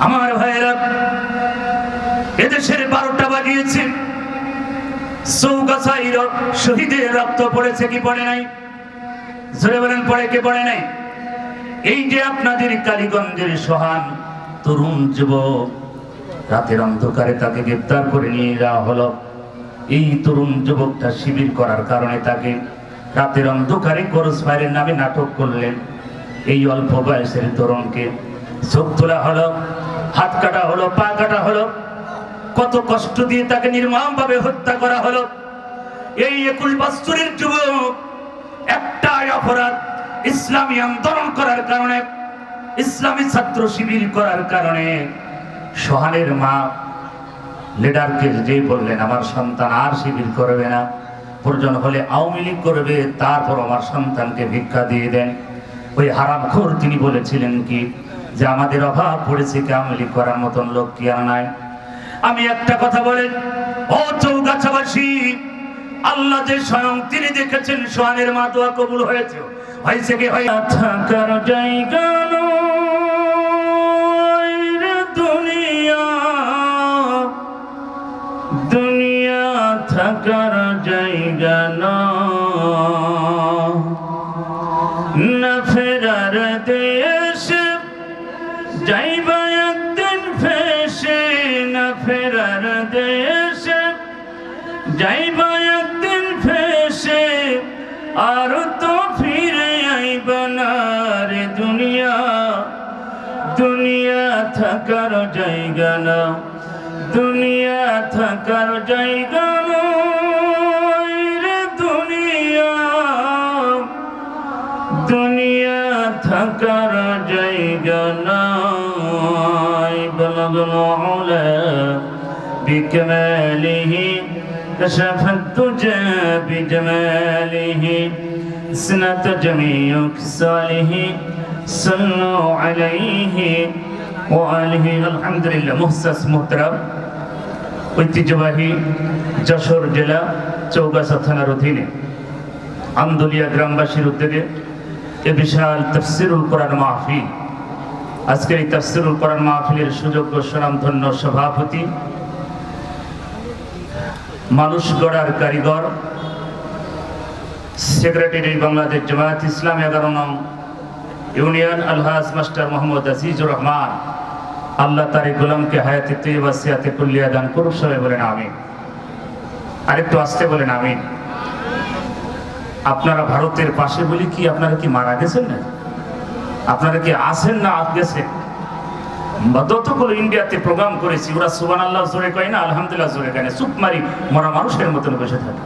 আমার ভাইয়েরা, এদেশের 12টা বাজিয়েছে, চৌগাছায় শহীদের রক্ত পড়েছে কি পড়ে নাই? জোরে বলেন, পড়ে কি পড়ে নাই? এই যে আপনাদের কালীগঞ্জের সোহান তরুণ যুবক, রাতের অন্ধকারে তাকে গ্রেফতার করে নিয়ে যাওয়া হলো। এই তরুণ যুবকটা শিবির করার কারণে তাকে রাতের অন্ধকারে ক্রস ফায়ারের নামে নাটক করলেন। এই অল্প বয়সের তরুণকে চোখ তোলা হলো, হাত কাটা হলো, পা কাটা হলো, কত কষ্ট দিয়ে তাকে নির্মমভাবে হত্যা করা হলো। এই 21 বছরের যুবক একটাই অপরাধ, ইসলামী আন্দোলন করার কারণে, ইসলামী ছাত্র শিবির করার কারণে। সোহানের মা লিডারকে যেই বললেন, আমার সন্তান আর শিবির করবে না, প্রয়োজন হলে আওয়ামী লীগ করবে, তারপর আমার সন্তানকে ভিক্ষা দিয়ে দেন। ওই হারামখোর তিনি বলেছিলেন কি, যে আমাদের অভাব পড়েছে কি আওয়ামী লীগ করার মতন লোক কি আর নাই? আমি একটা কথা বলেন, ও চৌগাছাবাসী, আল্লাহ যে স্বয়ং তিনি দেখেছেন সোহানের মা দোয়া কবুল হয়েছে, হয়েছে কি হয়? থাকার জায়গা দুনিয়া থাকার জায়গা না, ফেরার দেশ যাইবা একদিন ফেসে, না ফেরার দেশ যাইবা একদিন ফেসে, আর তো ফিরে আইবা না রে দুনিয়া, দুনিয়া থাকার জায়গা না, দুনিয়া থাকার জায়গা রে দুনিয়া, দুনিয়া থাকার জায়গা নাই। বলগল উলা বিকমালিহি كشفت الدجى بجماله، سنت جميع خصاله، صلوا عليه وآله। আলহামদুলিল্লাহ। মুহতাস মুহতারাম, ঐতিহ্যবাহী যশোর জেলা চৌগাছা থানার অধীনে আমদুলিয়া গ্রামবাসীর উদ্যোগে এ বিশাল তাফসীরুল কোরআন মাহফিল। আজকের এই তাফসীরুল কোরআন মাহফিলের সুযোগ্য স্বনামধন্য সভাপতি, মানুষ গড়ার কারিগর, সেক্রেটারি বাংলাদেশ জামায়াত ইসলামী 11 নং ইউনিয়ন আলহাজ মাস্টার মোহাম্মদ আজিজুর রহমান, আল্লাহ তার গোলামকে হায়াতে তৈয়বা সিয়াতে কুল্লিয়া দান করুক। সবাই বলেন আমিন। আরেকটু আসতে বলেন আমিন। আপনারা ভারতের পাশে বলি কি, আপনারা কি মারা গেছেন না? আপনারা কি আছেন না গেছেন? যতগুলো ইন্ডিয়াতে প্রোগ্রাম করেছি, ওরা সুবহানাল্লাহ জোরে কয় না, আলহামদুলিল্লাহ জোরে কয় না, চুপ মারি মরা মানুষের মতন বসে থাকে।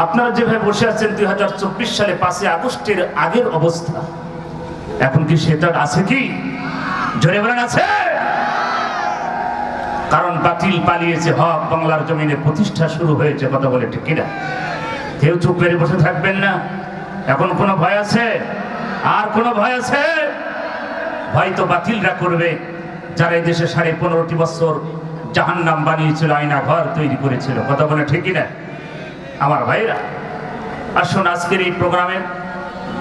আপনারা যেভাবে বসে আছেন 2024 সালে 5 আগস্টের আগের অবস্থা, এখন কি সেটা আছে কি? জোরে বলেন আছে? কারণ বাতিল পালিয়েছে, হক বাংলার জমিনে প্রতিষ্ঠা শুরু হয়েছে। কথা বলে ঠিক কিনা? কেউ চুপ মেরে বসে থাকবেন না। এখন কোনো ভয় আছে? আর কোনো ভয় আছে? ভয় তো বাতিলরা করবে, যারা এই দেশে 15.5 বছর জাহান্নাম বানিয়েছিল, আয়না ঘর তৈরি করেছিল। কথা বলে ঠিক কিনা? আমার ভাইরা, আসুন আজকের এই প্রোগ্রামের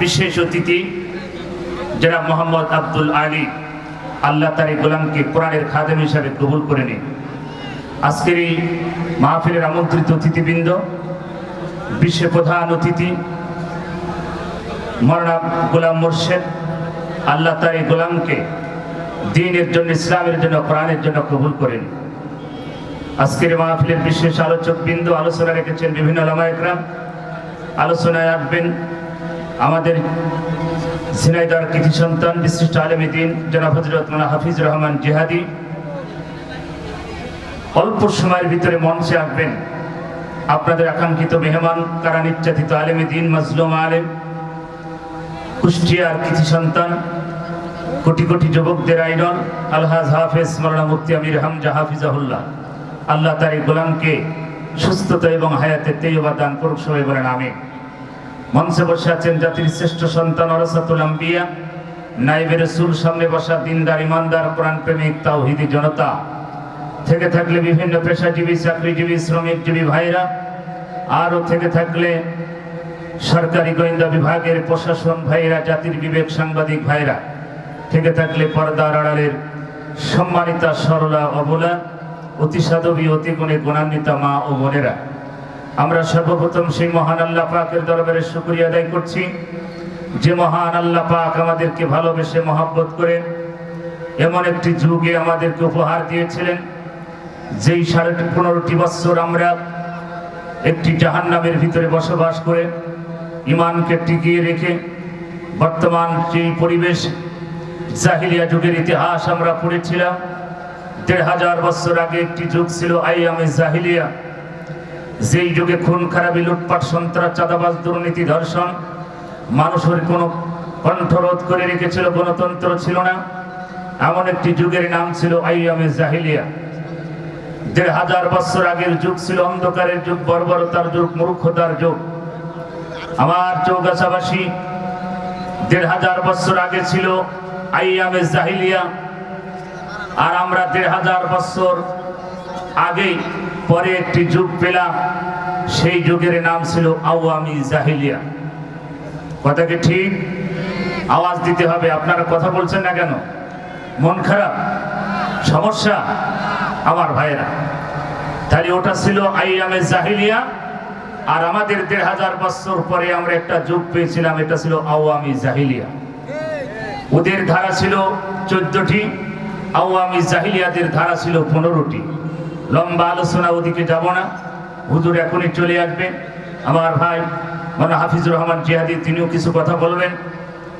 বিশেষ অতিথি জনাব মোহাম্মদ আব্দুল আলী, আল্লাহ তার গোলামকে কোরআনের খাদেম হিসাবে কবুল করে নিন। আজকের এই মাহফিলের আমন্ত্রিত অতিথিবৃন্দ, বিশেষ প্রধান অতিথি মৌলানা গোলাম মোর্শেদ, আল্লাহ তার গোলামকে দ্বীনের জন্য, ইসলামের জন্য, কোরআনের জন্য কবুল করেন। আজকের মাহফিলের বিশেষ আলোচক বিন্দু আলোচনা রেখেছেন বিভিন্ন উলামা ইকরাম। আলোচনায় আসবেন আমাদের ঝিনাইদহের কৃতি সন্তান, বিশিষ্ট আলেমে দ্বীন জনাব হযরত মাওলানা হাফিজুর রহমান জিহাদি। অল্প সময়ের ভিতরে মঞ্চে আসবেন আপনাদের আকাঙ্ক্ষিত মেহমান, কারা নির্যাতিত আলেমে দ্বীন, মাজলুম আলেম, কুষ্টিয়ার কৃতি সন্তান, কোটি কোটি যুবকদের আইডল আলহাজ হাফেজ মাওলানা মুফতি আমির হামজা হাফিজাহুল্লাহ। আল্লাহ তার গোলামকে সুস্থতা এবং হায়াতে তৈয়বা দান করুক। সবাই বলেন আমিন। মঞ্চে বসে আছেন জাতির শ্রেষ্ঠ সন্তান ওয়ারাসাতুল আম্বিয়া, নায়েবে রাসূল, সামনে বসা দিনদার, ইমানদার, কোরআন প্রেমিক, তাওহীদি জনতা, থেকে থাকলে বিভিন্ন পেশাজীবী, চাকরিজীবী, শ্রমিকজীবী ভাইরা, আরও থেকে থাকলে সরকারি গোয়েন্দা বিভাগের প্রশাসন ভাইরা, জাতির বিবেক সাংবাদিক ভাইরা, থেকে থাকলে পর্দার আড়ালের সম্মানিতা সরলা অবলা, অতি সাধবী অতি গুণে গুণান্বিতা মা ও বোনেরা, আমরা সর্বপ্রথম সেই মহান আল্লাহ পাকের দরবারে শুকরিয়া আদায় করছি যে মহান আল্লাহ পাক আমাদেরকে ভালোবেসে মহব্বত করে এমন একটি যুগে আমাদেরকে উপহার দিয়েছিলেন, যেই 15.5 বছর আমরা একটি জাহান্নামের ভিতরে বসবাস করে ইমানকে টিকিয়ে রেখে বর্তমান যেই পরিবেশ, জাহিলিয়া যুগের ইতিহাস আমরা পড়েছিলাম। 1500 বছর আগে একটি যুগ ছিল আইয়ামে জাহিলিয়া, যেই যুগে খুন খারাপি, লুটপাট, সন্ত্রাস, চাঁদাবাজ, দুর্নীতি, ধর্ষণ, মানুষের কোনো কণ্ঠরোধ করে রেখেছিল, গণতন্ত্র ছিল না। এমন একটি যুগের নাম ছিল আইয়ামে জাহিলিয়া। 1500 বছর আগের যুগ ছিল অন্ধকারের যুগ, বর্বরতার যুগ, মূর্খতার যুগ। আমার চৌগাছাবাসী, 1500 বছর আগে ছিল আইয়ামে জাহিলিয়া, আর আমরা 1500 বছর আগে পরে একটি যুগ পেলাম, সেই যুগের নাম ছিল আওয়ামী জাহিলিয়া। কথা কি ঠিক? আওয়াজ দিতে হবে। আপনারা কথা বলছেন না কেন? মন খারাপ, সমস্যা? আমার ভাইরা, তাহলে ওটা ছিল আইয়ামে জাহিলিয়া, আর আমাদের 1500 বছর পরে আমরা একটা যুগ পেয়েছিলাম, এটা ছিল আওয়ামী জাহিলিয়া। ওদের ধারা ছিল 14টি, আওয়ামী জাহিলিয়াদের ধারা ছিল 15টি। লম্বা আলোচনা, ওদিকে যাব না, হুজুর এখনই চলে আসবে। আমার ভাই মাওলানা হাফিজুর রহমান জিহাদি, তিনিও কিছু কথা বলবেন।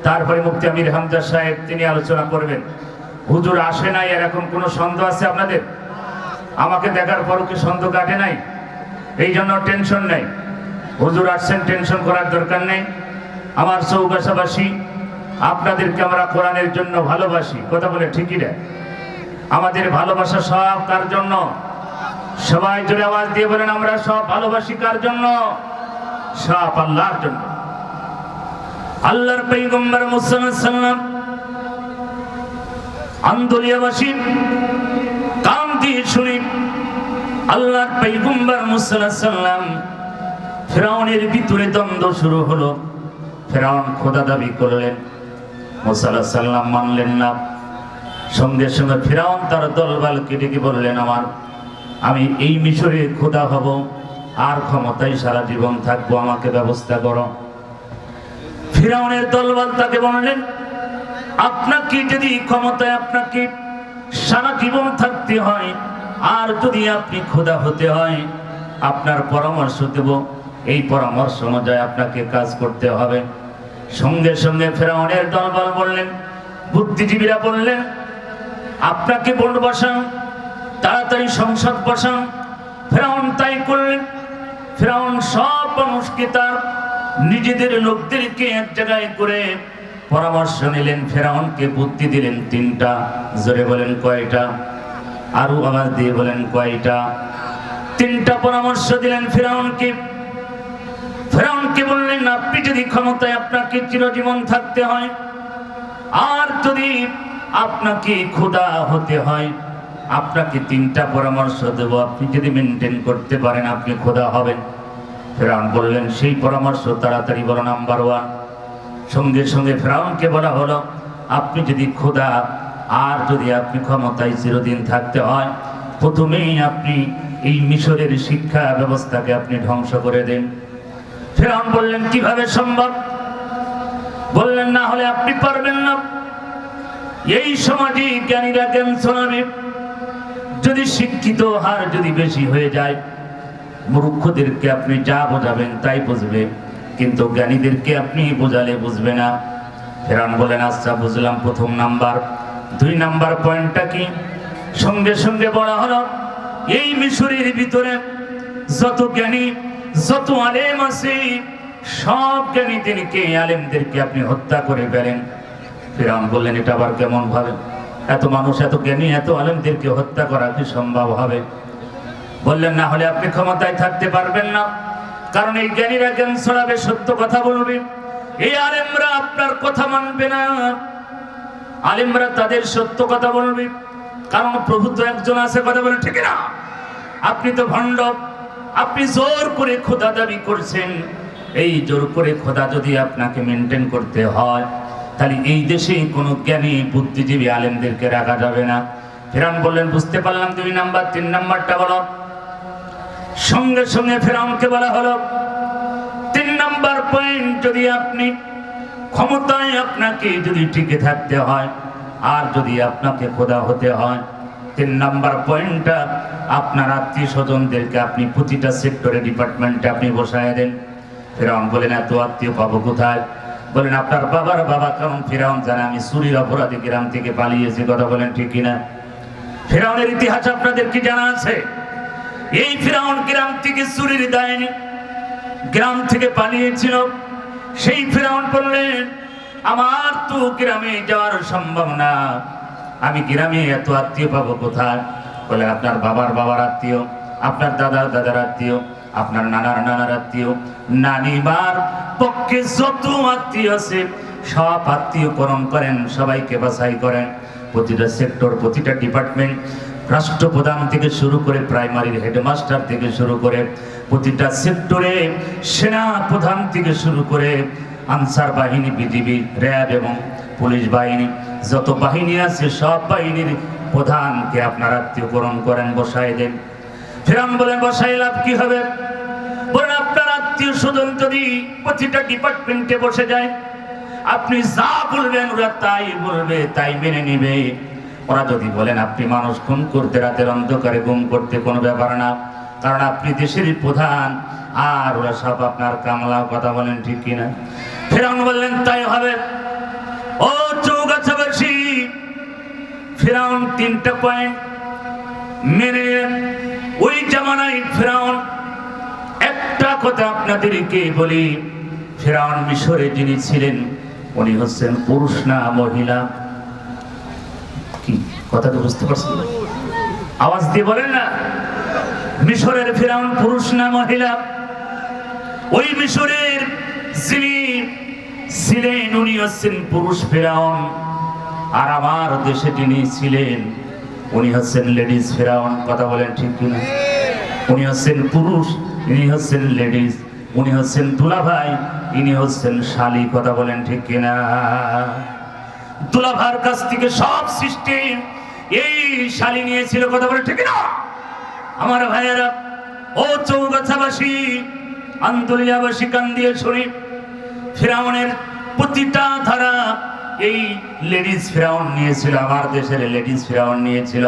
তারপরে মুফতি আমির হামজা সাহেব, তিনি আলোচনা করবেন। হুজুর আসে নাই, এরকম কোনো সন্দেহ আছে আপনাদের? আমাকে দেখার পরও কি সন্দেহ কাটে নাই? এই জন্য টেনশন নেই। হুজুর আসছেন, টেনশন করার দরকার নেই। আমার চৌগাছাবাসী, আপনাদেরকে আমরা কোরআনের জন্য ভালোবাসি। কথা বলে ঠিকই রে? আমাদের ভালোবাসা সব কার জন্য? সবাই জোরে আওয়াজ দিয়ে বলেন, আমরা সব ভালোবাসি কার জন্য? সব আল্লাহর জন্য। আল্লাহর পয়গম্বর মুহাম্মদ সাল্লাল্লাহু আলাইহি ওয়াসাল্লাম আন্দোলিয়াবাসী কান দিয়ে শুনি, আল্লাহর পয়গম্বর মুহাম্মদ সাল্লাল্লাহু আলাইহি ওয়াসাল্লাম, ফিরাউনের ভিতরে দ্বন্দ্ব শুরু হলো। ফিরাউন খোদা দাবি করলেন, মুহাম্মদ সাল্লাল্লাহু আলাইহি ওয়াসাল্লাম মানলেন না। সঙ্গে সঙ্গে ফিরাউন তার দলবলকে ডেকে বললেন, আমি এই মিশরে খোদা হব, আর ক্ষমতায় সারা জীবন থাকবো, আমাকে ব্যবস্থা করো। ফিরাউনের দলবল তাকে বললেন, আপনাকে যদি ক্ষমতায় আপনাকে সারা জীবন থাকতে হয়, আর যদি আপনি খোদা হতে হয়, আপনার পরামর্শ দেব, এই পরামর্শ অনুযায়ী আপনাকে কাজ করতে হবে। সঙ্গে সঙ্গে ফিরাউনের দলবল বললেন, বুদ্ধিজীবীরা বললেন, আপনাকে বোর্ড বসান, তাড়াতাড়ি সংসদ বসান। ফিরাউন তাই করলেন। ফিরাউন সব মানুষকে, তার নিজেদের লোকদেরকে এক জায়গায় করে পরামর্শ নিলেন। ফিরাউনকে বুদ্ধি দিলেন 3টা। জোরে বলেন কয়টা? আরো আওয়াজ দিয়ে বলেন কয়টা? 3টা পরামর্শ দিলেন ফিরাউনকে। ফিরাউনকে বললেন, আপনি যদি ক্ষমতায় আপনাকে চিরজীবন থাকতে হয়, আর যদি আপনাকে খোদা হতে হয়, আপনাকে 3টা পরামর্শ দেব, আপনি যদি মেনটেন করতে পারেন আপনি খোদা হবেন। ফিরাউন বললেন, সেই পরামর্শ তাড়াতাড়ি বলো। নাম্বার 1। সঙ্গে সঙ্গে ফিরাউনকে বলা হলো, আপনি যদি খোদা আর যদি আপনি ক্ষমতায় চিরদিন থাকতে হয়, প্রথমেই আপনি এই মিশরের শিক্ষা ব্যবস্থাকে আপনি ধ্বংস করে দেন। ফিরাউন বললেন, কিভাবে সম্ভব? বললেন, না হলে আপনি পারবেন না। এই সমাজে জ্ঞানীরা জ্ঞান শোনাবে, যদি শিক্ষিত হার যদি বেশি হয়ে যায়, মূর্খদেরকে আপনি যা বোঝাবেন তাই বুঝবে, কিন্তু জ্ঞানীদেরকে আপনি বোঝালে বুঝবে না। ফিরাউন বলেন, আচ্ছা বুঝলাম, প্রথম নাম্বার। 2 নাম্বার পয়েন্টটা কি? সঙ্গে সঙ্গে বলা হলো, এই মিশরের ভিতরে যত জ্ঞানী, যত আলেম আছে, সব জ্ঞানীদেরকে, আলেমদেরকে আপনি হত্যা করে ফেলেন। ফিরাউন বললেন, এটা আবার কেমন ভাবে? এত মানুষ, এত জ্ঞানী, এত আলেমদেরকে হত্যা করা কি সম্ভব হবে? বললেন, না হলে আপনি ক্ষমতায় থাকতে পারবেন না, কারণ এই জ্ঞানীরা জ্ঞান ছড়াবে, সত্য কথা বলবে, এই আলেমরা আপনার কথা মানবে না। আলেমরা তাদের সত্য কথা বলবে, কারণ প্রভু তো একজন আছে। কথা বলে ঠিক না? আপনি তো ভণ্ড, আপনি জোর করে খোদা দাবি করছেন। এই জোর করে খোদা যদি আপনাকে মেনটেন করতে হয়, তাহলে এই দেশে কোনো জ্ঞানী বুদ্ধিজীবী আলেমদেরকে রাখা যাবে না। ফিরআউন বললেন, বুঝতে পারলাম 2 নাম্বার, 3 নাম্বারটা বলো। সঙ্গে সঙ্গে ফিরআউনকে বলা হলো, 3 নাম্বার পয়েন্ট, যদি আপনি ক্ষমতায় আপনাকে যদি টিকে থাকতে হয় আর যদি আপনাকে খোদা হতে হয়, 3 নাম্বার পয়েন্টটা আপনার আত্মীয় স্বজনদেরকে আপনি প্রতিটা সেক্টরে ডিপার্টমেন্টে আপনি বসায় দেন। ফিরআউন বলেন, এত আত্মীয় পাবো কোথায়? বলেন, আপনার বাবার বাবা। কারণ ফিরআউন জানে আমি চুরির অপরাধী গ্রাম থেকে পালিয়েছি। কথা বলেন ঠিক কিনা? ফিরআউনের ইতিহাস আপনাদের কি জানা আছে? এই ফিরআউন গ্রাম থেকে চুরির দায় গ্রাম থেকে পালিয়েছিল। সেই ফিরআউন বললেন, আমার তো গ্রামে যাওয়ার সম্ভব না, আমি গ্রামে এত আত্মীয় পাবো কোথায়? বলে, আপনার বাবার বাবার আত্মীয়, আপনার দাদার দাদার আত্মীয়, আপনার নানার নানার আত্মীয়, নানিমার পক্ষে যত আত্মীয় আছে সব আত্মীয়করণ করেন, সবাইকে বাছাই করেন। প্রতিটা সেক্টর, প্রতিটা ডিপার্টমেন্ট, রাষ্ট্রপ্রধান থেকে শুরু করে প্রাইমারির হেডমাস্টার থেকে শুরু করে প্রতিটা সেক্টরে সেনা প্রধান থেকে শুরু করে আনসার বাহিনী, বিজিবি, র্যাব এবং পুলিশ বাহিনী, যত বাহিনী আছে সব বাহিনীর প্রধানকে আপনার আত্মীয়করণ করেন, বসাই দেন। ফিরআউন বলেন, বসাই লাভ কি হবে? বলেন, আপনার আত্মীয় স্বজন যদি প্রতিটা ডিপার্টমেন্টে বসে যায়, আপনি যা বলবেন ওরা তাই বলবে, তাই মেনে নিবে। ওরা যদি বলেন আপনি মানুষ খুন করতে, রাতের অন্ধকারে গুম করতে, কোনো ব্যাপার না, কারণ আপনি দেশেরই প্রধান, আর ওরা সব আপনার কামলা। কথা বলেন ঠিক কিনা? ফিরআউন বললেন, তাই হবে। ও চৌগাছাবাসী, ফিরআউন 3টা পয়েন্ট মেনে ওই জামানায় ফিরআউন একটা কথা আপনাদেরকে বলি, ফিরআউন মিশরে যিনি ছিলেন উনি হচ্ছেন পুরুষ না মহিলা? কি কথাটা বুঝতে পারছেন? আওয়াজ দিয়ে বলেন না। মিশরের ফিরআউন পুরুষ না মহিলা? ওই মিশরের যিনি ছিলেন উনি হচ্ছেন পুরুষ ফিরআউন, আর আমার দেশে যিনি ছিলেন উনি হচ্ছেন লেডিস ফিরআউন। কথা বলেন ঠিক কিনা? উনি হচ্ছেন পুরুষ, ইনি হচ্ছেন লেডিস। উনি হচ্ছেন দুলাভাই, ইনি হচ্ছেন শালী। কথা বলেন ঠিক কিনা? দুলাভার কাছ থেকে সব সৃষ্টি এই শালী নিয়েছিল। কথা বলেন ঠিক কিনা? আমার ভাইয়েরা, ও চৌগাছাবাসী, আন্দুলিয়াবাসী, কান দিয়ে শুনি, ফিরআউনের প্রতিটা ধারা এই লেডিস ফিরআউন নিয়েছিল। আমার দেশের লেডিস ফিরআউন নিয়েছিল।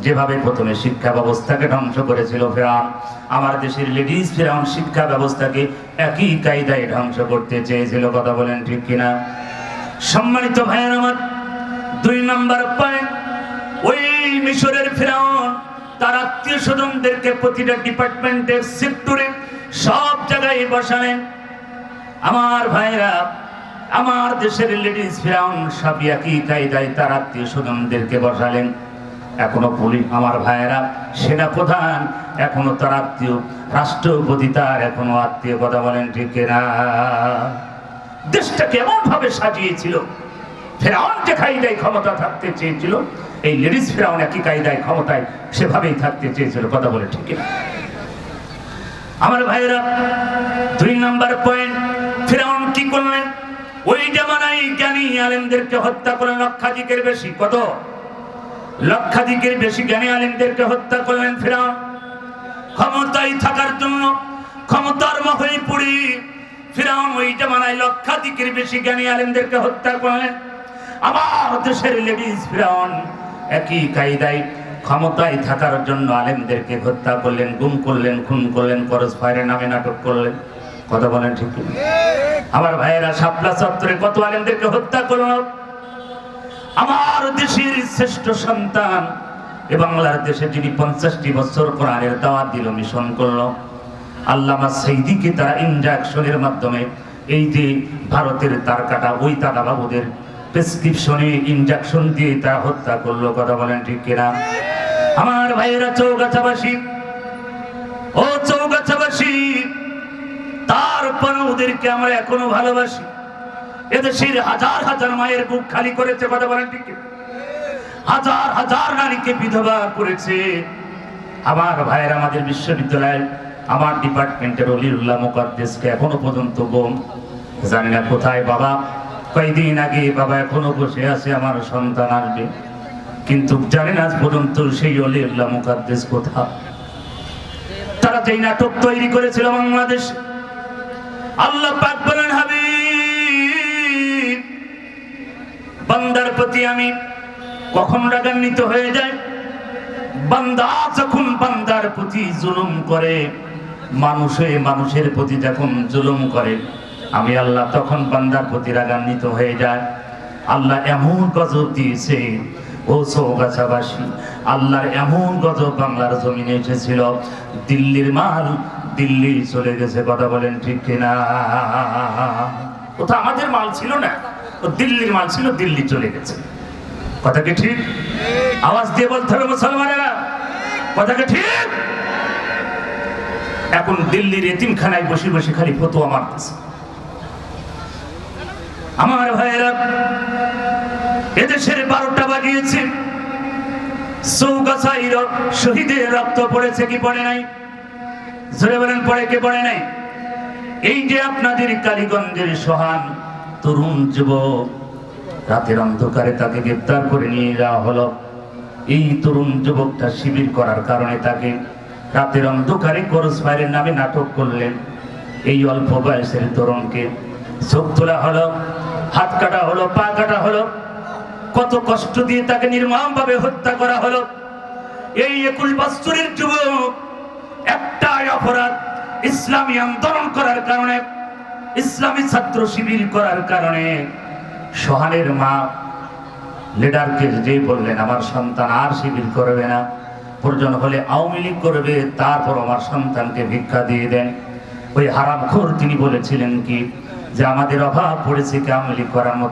যেভাবে প্রথমে শিক্ষা ব্যবস্থাকে ধ্বংস করেছিল ফিরআউন, আমার দেশের লেডিস ফিরআউন শিক্ষা ব্যবস্থাকে একই কায়দায় ধ্বংস করতে চেয়েছিল। কথা বলেন ঠিক কিনা? সম্মানিত ভাইয়ের আমার, 2 নাম্বার পয়েন্ট, ওই মিশরের ফিরআউন তার আত্মীয় স্বজনদেরকে প্রতিটা ডিপার্টমেন্টের সেক্টরে সব জায়গায় বসালেন। আমার ভাইয়েরা, আমার দেশের লেডিস ফিরআউন সব একই কায়দায় তার আত্মীয় স্বজনদেরকে বসালেন। এখনো পুলিশ, আমার ভাইয়েরা, সেনা প্রধান এখনো তার আত্মীয়, রাষ্ট্রপতি তার এখনো আত্মীয়। কথা বলেন ঠিক কিনা? দেশটাকে এমন ভাবে সাজিয়েছিল, ফিরআউন যে কায়দায় ক্ষমতা থাকতে চেয়েছিল, এই লেডিস ফিরআউন একই কায়দায় ক্ষমতায় সেভাবেই থাকতে চেয়েছিল। কথা বলে ঠিক কিনা? আমার ভাইয়েরা, 2 নাম্বার পয়েন্ট, ফিরআউন কি করলেন? ওই জামানায় জ্ঞানী আলেমদেরকে হত্যা করলেন লক্ষাধিকের বেশি। কত? লক্ষাধিকের বেশি জ্ঞানী আলেমদেরকে হত্যা করলেন ফিরআউন। ক্ষমতায় থাকার জন্য, ক্ষমতার মোহে পড়ে ফিরআউন ওই জামানায় লক্ষাধিকের বেশি জ্ঞানী আলেমদেরকে হত্যা করলেন। আমার দেশের লেডিস ফিরআউন একই কায়দায় ক্ষমতায় থাকার জন্য আলেমদেরকে হত্যা করলেন, গুম করলেন, খুন করলেন, ক্রস ফায়ারের নামে নাটক করলেন। কথা বলেন ঠিক কি? আমার ভাইয়েরা, শাপলা চত্বরে কত আলেমদেরকে হত্যা করল। আমার দেশের শ্রেষ্ঠ সন্তান এ বাংলার দেশে যিনি 50টি বছর কোরআনের দাওয়াত দিল, মিশন করলো, আল্লামা সাইদিকে তারা ইনজেকশনের মাধ্যমে, এই যে ভারতের তার কাটা ওই তারা বাবুদের প্রেসক্রিপশনে ইনজেকশন দিয়ে তারা হত্যা করলো। কথা বলেন ঠিক কিনা? আমার ভাইয়েরা, চৌগাছাবাসী, ও চৌগাছাবাসী, তারপর ওদেরকে আমরা এখনো ভালোবাসি। এদেশের হাজার হাজার মায়ের বুক খালি করেছে। কথা বলেন ঠিক কিনা? হাজার হাজার নারীকে বিধবা করেছে। আমার ভাইয়ের, আমাদের বিশ্ববিদ্যালয়ের, আমার ডিপার্টমেন্টের অলিউল্লাহ মুকাদ্দেসকে এখনো পর্যন্ত গুম, জানি না কোথায় বাবা। কয়েকদিন আগে বাবা এখনো বসে আছে, আমার সন্তান আসবে। কিন্তু জানেন আজ পর্যন্ত সেই অলিউল্লাহ মুকাদ্দেস কোথা। তারা যেই নাটক তৈরি করেছিল বাংলাদেশ, আল্লাহ পাক বলেন হাবিব বান্দার প্রতি আমি কখন রাগান্বিত হয়ে যাই, বান্দা যখন বান্দার প্রতি জুলুম করে, মানুষের প্রতি যখন জুলুম করে, আমি আল্লাহ তখন বান্দার প্রতি রাগান্বিত হয়ে যায়। আল্লাহ এমন গজব দিয়েছে ও চৌগাছাবাসী, আল্লাহর এমন গজব বাংলার জমিনে এসেছিল, দিল্লির মাল দিল্লি চলে গেছে। কথা বলেন ঠিক কিনা? ওটা আমাদের মাল ছিল না, ও দিল্লির মাল ছিল, দিল্লি চলে গেছে। কথা কি ঠিক? আওয়াজ দিয়ে বলতে হবে মুসলমানেরা, কথা কি ঠিক? এখন দিল্লির এতিমখানায় বসে বসে খালি ফতোয়া মারতেছে। আমার ভাইয়েরা, এদেশের 12টা বাজিয়েছে, চৌগাছায় শহীদের রক্ত পড়েছে কি পড়ে নাই? জোরে বলেন পড়ে কি পড়ে নাই? এই যে আপনাদের কালীগঞ্জের সোহান তরুণ যুবক, রাতের অন্ধকারে তাকে গ্রেফতার করে নিয়ে যাওয়া হলো। এই তরুণ যুবকটা শিবির করার কারণে তাকে রাতের অন্ধকারে ক্রস ফায়ারের নামে নাটক করলেন। এই অল্প বয়সের তরুণকে চোখ তোলা হলো, হাত কাটা হলো, পা কাটা হলো, কত কষ্ট দিয়ে তাকে নির্মমভাবে হত্যা করা হলো। এই 21 বছরের যুবক একটাই অপরাধ, ইসলামী আন্দোলন করার কারণে, ইসলামী ছাত্র শিবির করার কারণে সোহানের মা লিডারকে যে বললেন আমার সন্তান আর শিবির করবে না, প্রয়োজন হলে আওয়ামী লীগ করবে, তারপর আমার সন্তানকে ভিক্ষা দিয়ে দেন। ওই হারামখোর তিনি বলেছিলেন কি যে আমাদের অভাব পড়েছে কি আওয়ামী লীগ করার মতো